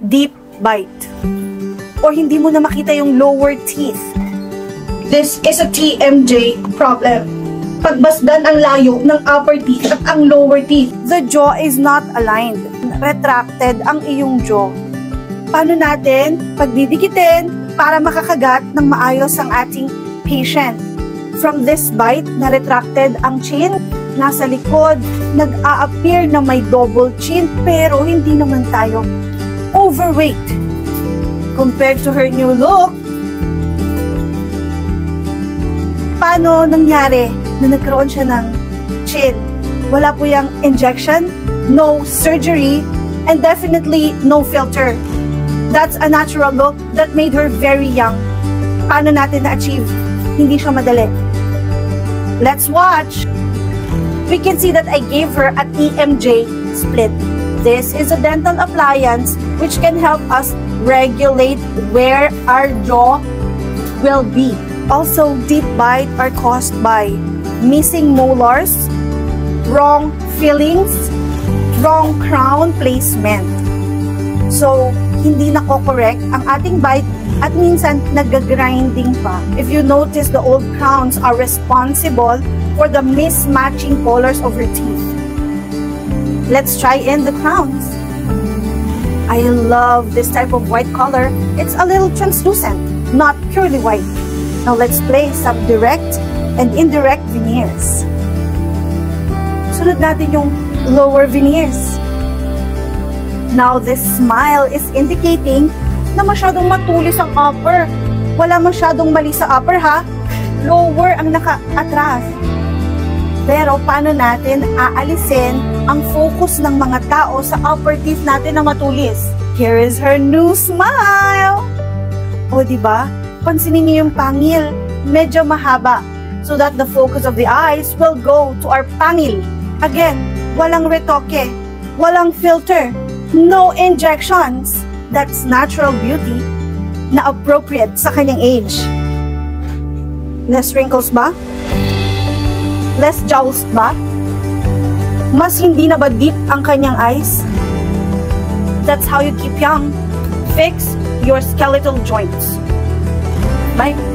deep bite. Or hindi mo na makita yung lower teeth. This is a TMJ problem. Pagbasdan ang layo ng upper teeth at ang lower teeth. The jaw is not aligned. Retracted ang iyong jaw. Paano natin pagdidikitin para makakagat ng maayos ang ating patient? From this bite na retracted ang chin, nasa likod, nag-a-appear na may double chin pero hindi naman tayo overweight. Compared to her new look, paano nangyari na nagkaroon siya ng chin? Wala po yung injection, no surgery, and definitely no filter. That's a natural look that made her very young. Paano natin na-achieve? Hindi siya madali. Let's watch! We can see that I gave her a TMJ split. This is a dental appliance which can help us regulate where our jaw will be. Also, deep bite are caused by missing molars, wrong fillings, wrong crown placement. So, hindi nako-correct ang ating bite at minsan nag-grinding pa. If you notice, the old crowns are responsible for the mismatching colors of her teeth. Let's try in the crowns. I love this type of white color. It's a little translucent, not purely white. Now let's place some direct and indirect veneers. Sunod natin yung lower veneers. Now this smile is indicating na masyadong matulis ang upper. Wala masyadong mali sa upper ha. Lower ang naka-atras. Pero paano natin aalisin ang focus ng mga tao sa upper teeth natin na matulis? Here is her new smile! O diba? Pansinin niyo yung pangil. Medyo mahaba. So that the focus of the eyes will go to our pangil. Again, walang retoke. Walang filter. No injections. That's natural beauty na appropriate sa kanyang age. Less wrinkles ba? Less jowls ba? Mas hindi na ba deep ang kanyang eyes? That's how you keep young. Fix your skeletal joints. Bye!